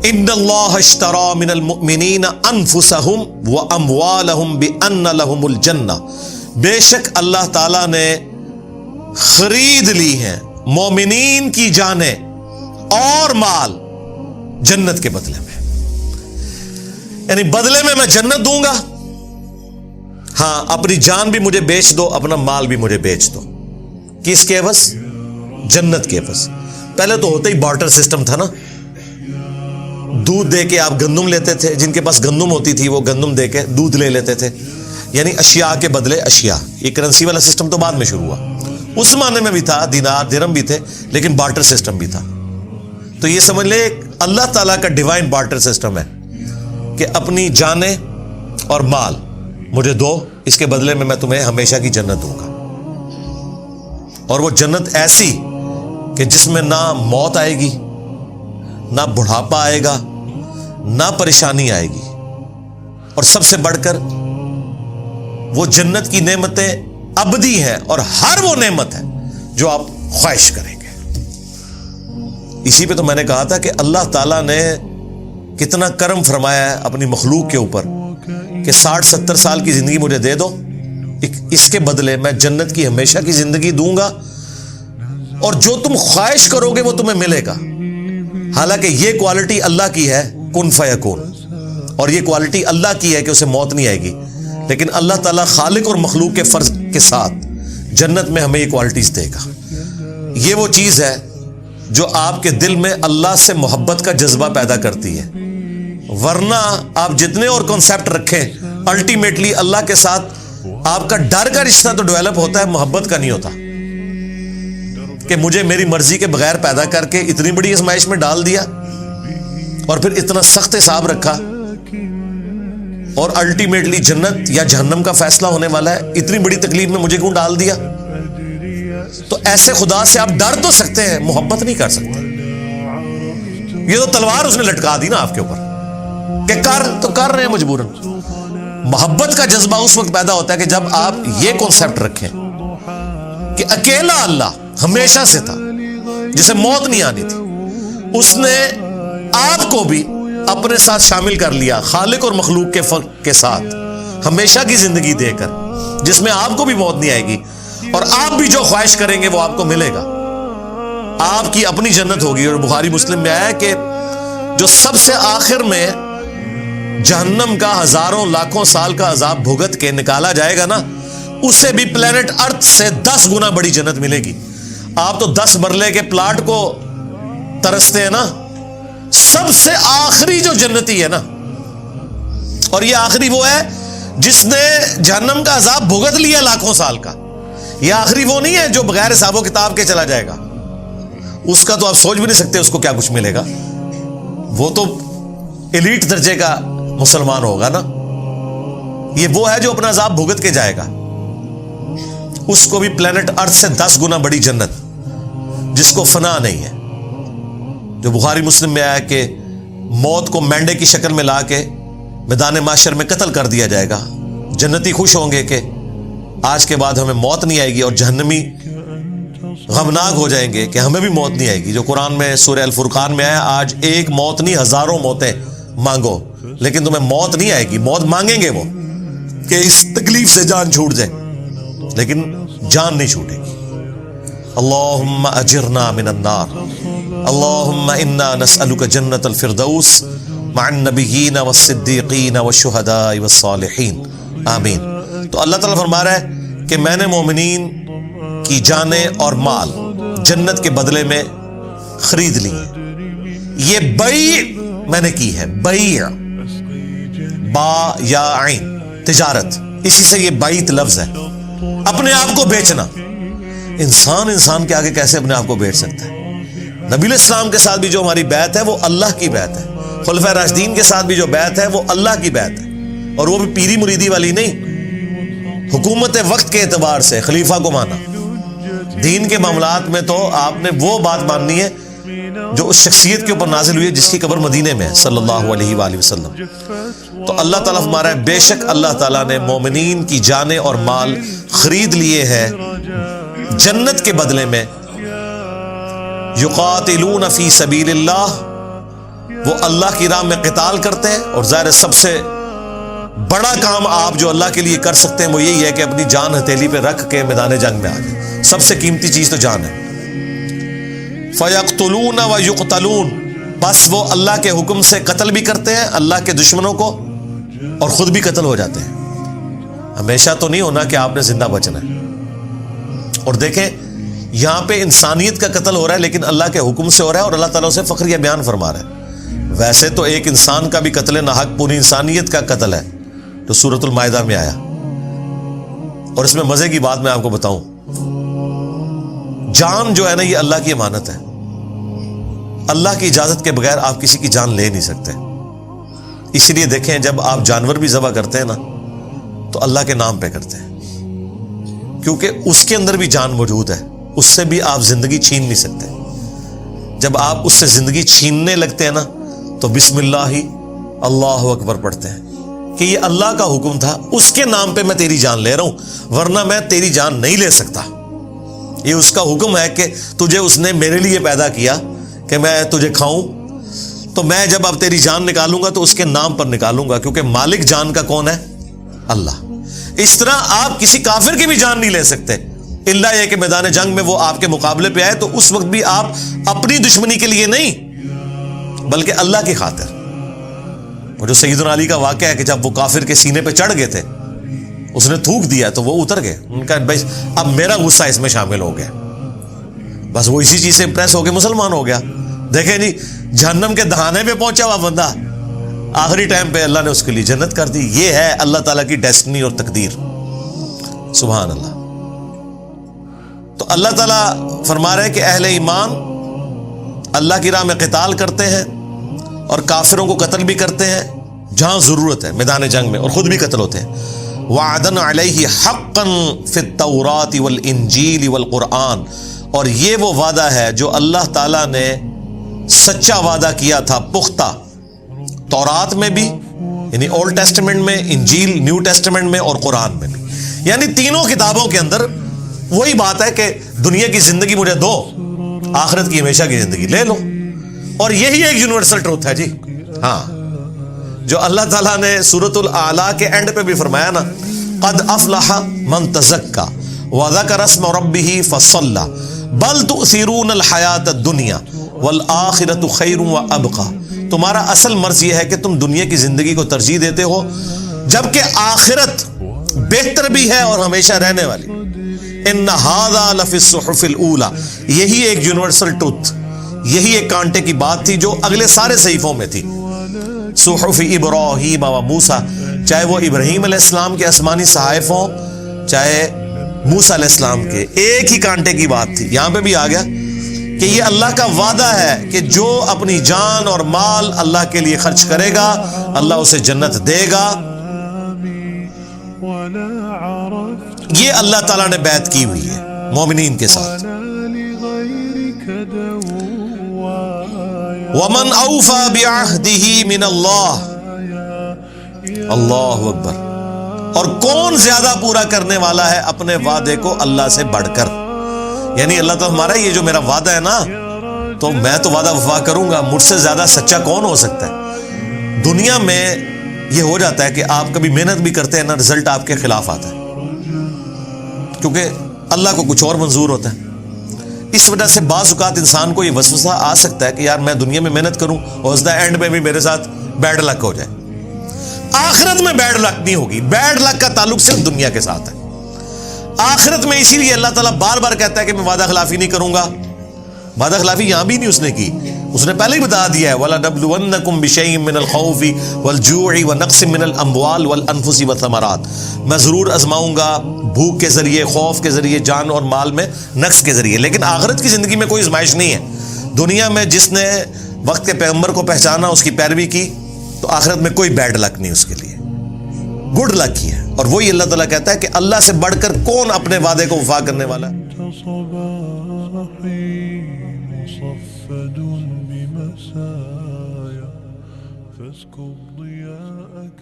ان اللہ اشتری من المؤمنین انفسہم واموالہم بان لہم الجنہ، بے شک اللہ تعالیٰ نے خرید لی ہیں مومنین کی جانیں اور مال جنت کے بدلے میں، یعنی بدلے میں میں جنت دوں گا، ہاں اپنی جان بھی مجھے بیچ دو، اپنا مال بھی مجھے بیچ دو، کس کے عوض؟ جنت کے عوض۔ پہلے تو ہوتا ہی بارٹر سسٹم تھا نا، دودھ دے کے آپ گندم لیتے تھے، جن کے پاس گندم ہوتی تھی وہ گندم دے کے دودھ لے لیتے تھے، یعنی اشیاء کے بدلے اشیاء۔ یہ کرنسی والا سسٹم تو بعد میں شروع ہوا، اس زمانے میں بھی تھا، دینار درہم بھی تھے، لیکن بارٹر سسٹم بھی تھا۔ تو یہ سمجھ لے اللہ تعالیٰ کا ڈیوائن بارٹر سسٹم ہے کہ اپنی جانیں اور مال مجھے دو، اس کے بدلے میں تمہیں ہمیشہ کی جنت دوں گا، اور وہ جنت ایسی کہ جس میں نہ موت آئے گی، نہ بڑھاپا آئے گا، نہ پریشانی آئے گی، اور سب سے بڑھ کر وہ جنت کی نعمتیں ابدی ہیں، اور ہر وہ نعمت ہے جو آپ خواہش کریں گے۔ اسی پہ تو میں نے کہا تھا کہ اللہ تعالیٰ نے کتنا کرم فرمایا ہے اپنی مخلوق کے اوپر کہ 60-70 سال کی زندگی مجھے دے دو، اس کے بدلے میں جنت کی ہمیشہ کی زندگی دوں گا، اور جو تم خواہش کرو گے وہ تمہیں ملے گا۔ حالانکہ یہ کوالٹی اللہ کی ہے، کن فیکون، اور یہ کوالٹی اللہ کی ہے کہ اسے موت نہیں آئے گی، لیکن اللہ تعالیٰ خالق اور مخلوق کے فرض کے ساتھ جنت میں ہمیں یہ کوالٹیز دے گا۔ یہ وہ چیز ہے جو آپ کے دل میں اللہ سے محبت کا جذبہ پیدا کرتی ہے، ورنہ آپ جتنے اور کنسیپٹ رکھیں، الٹیمیٹلی اللہ کے ساتھ آپ کا ڈر کا رشتہ تو ڈیولپ ہوتا ہے، محبت کا نہیں ہوتا، کہ مجھے میری مرضی کے بغیر پیدا کر کے اتنی بڑی آزمائش میں ڈال دیا، اور پھر اتنا سخت حساب رکھا، اور الٹیمیٹلی جنت یا جہنم کا فیصلہ ہونے والا ہے، اتنی بڑی تکلیف میں مجھے کیوں ڈال دیا؟ تو ایسے خدا سے آپ ڈر تو سکتے ہیں، محبت نہیں کر سکتے۔ یہ تو تلوار اس نے لٹکا دی نا آپ کے اوپر کہ کر رہے ہیں مجبوراً۔ محبت کا جذبہ اس وقت پیدا ہوتا ہے کہ جب آپ یہ کانسیپٹ رکھیں کہ اکیلا اللہ ہمیشہ سے تھا، جسے موت نہیں آنی تھی، اس نے آپ کو بھی اپنے ساتھ شامل کر لیا، خالق اور مخلوق کے فرق کے ساتھ ہمیشہ کی زندگی دے کر، جس میں آپ کو بھی موت نہیں آئے گی، اور آپ بھی جو خواہش کریں گے وہ آپ کو ملے گا، آپ کی اپنی جنت ہوگی۔ اور بخاری مسلم میں آیا کہ جو سب سے آخر میں جہنم کا ہزاروں لاکھوں سال کا عذاب بھگت کے نکالا جائے گا نا، اسے بھی پلینٹ ارتھ سے 10 گنا بڑی جنت ملے گی۔ آپ تو 10 مرلے کے پلاٹ کو ترستے ہیں نا، سب سے آخری جو جنتی ہے نا، اور یہ آخری وہ ہے جس نے جہنم کا عذاب بھگت لیا لاکھوں سال کا، یہ آخری وہ نہیں ہے جو بغیر حساب و کتاب کے چلا جائے گا، اس کا تو آپ سوچ بھی نہیں سکتے اس کو کیا کچھ ملے گا، وہ تو ایلیٹ درجے کا مسلمان ہوگا نا۔ یہ وہ ہے جو اپنا عذاب بھگت کے جائے گا، اس کو بھی پلینٹ ارتھ سے 10 گنا بڑی جنت، جس کو فنا نہیں ہے، جو بخاری مسلم میں آیا کہ موت کو مینڈے کی شکل میں لا کے میدان محشر میں قتل کر دیا جائے گا۔ جنتی خوش ہوں گے کہ آج کے بعد ہمیں موت نہیں آئے گی، اور جہنمی غمناک ہو جائیں گے کہ ہمیں بھی موت نہیں آئے گی، جو قرآن میں سورہ الفرقان میں آیا، آج ایک موت نہیں ہزاروں موتیں مانگو لیکن تمہیں موت نہیں آئے گی۔ موت مانگیں گے وہ کہ اس تکلیف سے جان چھوٹ جائے، لیکن جان نہیں چھوٹے گی۔ اللہم اجرنا من النار، اللہم انا نسألک جنت الفردوس مع النبیین والصدیقین والشہداء والصالحین، آمین۔ تو اللہ تعالیٰ فرما رہا ہے کہ میں نے مومنین کی جانیں اور مال جنت کے بدلے میں خرید لی، یہ بیع میں نے کی ہے، بیع، با یا عین، تجارت، اسی سے یہ بیعت لفظ ہے، اپنے آپ کو بیچنا۔ انسان کے آگے کیسے اپنے آپ کو بیچ سکتا ہے؟ نبی علیہ السلام کے ساتھ بھی جو ہماری بیعت ہے وہ اللہ کی بیعت ہے، خلفائے راشدین کے ساتھ بھی جو بیعت ہے وہ اللہ کی بیعت ہے، اور وہ بھی پیری مریدی والی نہیں، حکومت وقت کے اعتبار سے خلیفہ کو مانا۔ دین کے معاملات میں تو آپ نے وہ بات ماننی ہے جو اس شخصیت کے اوپر نازل ہوئی ہے جس کی قبر مدینے میں ہے، صلی اللہ علیہ وآلہ وسلم۔ تو اللہ تعالیٰ فرما رہا ہے بے شک اللہ تعالیٰ نے مومنین کی جانیں اور مال خرید لیے ہیں جنت کے بدلے میں، یقاتلون فی سبیل اللہ، وہ اللہ کی راہ میں قتال کرتے ہیں، اور ظاہر سب سے بڑا کام آپ جو اللہ کے لیے کر سکتے ہیں وہ یہی ہے کہ اپنی جان ہتھیلی پہ رکھ کے میدان جنگ میں آ جائیں۔ سب سے قیمتی چیز تو جان ہے۔ فَيَقْتُلُونَ وَيُقْتَلُونَ، بس وہ اللہ کے حکم سے قتل بھی کرتے ہیں اللہ کے دشمنوں کو، اور خود بھی قتل ہو جاتے ہیں۔ ہمیشہ تو نہیں ہونا کہ آپ نے زندہ بچنا ہے۔ اور دیکھیں یہاں پہ انسانیت کا قتل ہو رہا ہے، لیکن اللہ کے حکم سے ہو رہا ہے، اور اللہ تعالیٰ اسے فخریہ بیان فرما رہا ہے۔ ویسے تو ایک انسان کا بھی قتل ناحق پوری انسانیت کا قتل ہے، جو سورۃ المائدہ میں آیا۔ اور اس میں مزے کی بات میں آپ کو بتاؤں، جان جو ہے نا یہ اللہ کی امانت ہے۔ اللہ کی اجازت کے بغیر آپ کسی کی جان لے نہیں سکتے۔ اس لیے دیکھیں جب آپ جانور بھی ذبح کرتے ہیں نا تو اللہ کے نام پہ کرتے ہیں، کیونکہ اس کے اندر بھی جان موجود ہے، اس سے بھی آپ زندگی چھین نہیں سکتے۔ جب آپ اس سے زندگی چھیننے لگتے ہیں نا تو بسم اللہ ہی اللہ اکبر پڑھتے ہیں کہ یہ اللہ کا حکم تھا، اس کے نام پہ میں تیری جان لے رہا ہوں، ورنہ میں تیری جان نہیں لے سکتا۔ یہ اس کا حکم ہے کہ تجھے اس نے میرے لیے پیدا کیا کہ میں تجھے کھاؤں، تو میں جب اب تیری جان نکالوں گا تو اس کے نام پر نکالوں گا، کیونکہ مالک جان کا کون ہے؟ اللہ۔ اس طرح آپ کسی کافر کی بھی جان نہیں لے سکتے، الا یہ کہ میدان جنگ میں وہ آپ کے مقابلے پہ آئے تو اس وقت بھی آپ اپنی دشمنی کے لیے نہیں بلکہ اللہ کی خاطر۔ وہ جو سیدنا علی کا واقعہ ہے کہ جب وہ کافر کے سینے پہ چڑھ گئے تھے، اس نے تھوک دیا تو وہ اتر گئے، ان کا بھائی اب میرا غصہ اس میں شامل ہو گیا، بس وہ اسی چیز سے امپریس ہو کے مسلمان ہو گیا۔ دیکھیں جی جہنم کے دہانے پہ پہنچا ہوا بندہ، آخری ٹائم پہ اللہ نے اس کے لیے جنت کر دی۔ یہ ہے اللہ تعالیٰ کی ڈیسٹنی اور تقدیر، سبحان اللہ۔ تو اللہ تعالیٰ فرما رہے کہ اہل ایمان اللہ کی راہ میں قتال کرتے ہیں اور کافروں کو قتل بھی کرتے ہیں جہاں ضرورت ہے میدان جنگ میں، اور خود بھی قتل ہوتے ہیں۔ وعدن علیہ حقا فی التوراۃ والانجیل والقرآن، اور یہ وہ وعدہ ہے جو اللہ تعالیٰ نے سچا وعدہ کیا تھا پختہ، تورات میں بھی یعنی اولڈ ٹیسٹمنٹ میں، انجیل نیو ٹیسٹمنٹ میں، اور قرآن میں بھی، یعنی تینوں کتابوں کے اندر وہی بات ہے کہ دنیا کی زندگی مجھے دو، آخرت کی ہمیشہ کی زندگی لے لو۔ اور یہی ایک یونیورسل ٹروتھ ہے جی، ہاں، جو اللہ تعالیٰ نے سورۃ الاعلیٰ کے اینڈ پہ بھی فرمایا نا، قد افلح من تزکا وذکر اسم ربہ فصلی بل تؤثرون الحیاۃ الدنیا والآخرۃ خیر وابقی۔ تمہارا اصل مرض یہ ہے کہ تم دنیا کی زندگی کو ترجیح دیتے ہو، جبکہ آخرت بہتر بھی ہے اور ہمیشہ رہنے والی۔ ان ھذا لفی الصحف الاولی، یہی ایک یونیورسل ٹروتھ، یہی ایک کانٹے کی بات تھی جو اگلے سارے صحیفوں میں تھی۔ صحف ابراہیم و موسیٰ، چاہے وہ ابراہیم علیہ السلام کے آسمانی صحائف ہوں، چاہے موسیٰ علیہ السلام کے، ایک ہی کانٹے کی بات تھی۔ یہاں پہ بھی آ گیا کہ یہ اللہ کا وعدہ ہے کہ جو اپنی جان اور مال اللہ کے لیے خرچ کرے گا اللہ اسے جنت دے گا۔ یہ اللہ تعالیٰ نے بیعت کی ہوئی ہے مومنین کے ساتھ۔ وَمَنْ أَوْفَى بِعَهْدِهِ مِنَ اللَّهِ، اللہ اکبر۔ اور کون زیادہ پورا کرنے والا ہے اپنے وعدے کو اللہ سے بڑھ کر؟ یعنی اللہ تعالیٰ ہمارا یہ جو میرا وعدہ ہے نا، تو میں تو وعدہ وفا کروں گا، مجھ سے زیادہ سچا کون ہو سکتا ہے؟ دنیا میں یہ ہو جاتا ہے کہ آپ کبھی محنت بھی کرتے ہیں نا، رزلٹ آپ کے خلاف آتا ہے، کیونکہ اللہ کو کچھ اور منظور ہوتا ہے۔ اس وجہ سے بعض اوقات انسان کو یہ وسوسہ آ سکتا ہے کہ یار میں دنیا میں محنت کروں اور اس دا اینڈ میں بھی میرے ساتھ بیڈ لک ہو جائے۔ آخرت میں بیڈ لک نہیں ہوگی، بیڈ لک کا تعلق صرف دنیا کے ساتھ ہے۔ آخرت میں اسی لیے اللہ تعالیٰ بار بار کہتا ہے کہ میں وعدہ خلافی نہیں کروں گا۔ وعدہ خلافی یہاں بھی نہیں اس نے کی، اس نے پہلے ہی بتا دیا ہے وَلَنَبْلُوَنَّكُمْ بِشَيْءٍ مِّنَ الْخَوْفِ وَالْجُوعِ وَنَقْصٍ مِّنَ الْأَمْوَالِ وَالْأَنفُسِ وَالثَّمَرَاتِ، میں ضرور آزماؤں گا بھوک کے ذریعے، خوف کے ذریعے، جان اور مال میں نقص کے ذریعے۔ لیکن آخرت کی زندگی میں کوئی آزمائش نہیں ہے۔ دنیا میں جس نے وقت کے پیغمبر کو پہچانا، اس کی پیروی کی، تو آخرت میں کوئی بیڈ لک نہیں اس کے لیے، گڈ لک ہی ہے۔ اور وہی اللہ تعالیٰ کہتا ہے کہ اللہ سے بڑھ کر کون اپنے وعدے کو وفا کرنے والا ہے؟ مصفد بمسايا فاسكب ضياءك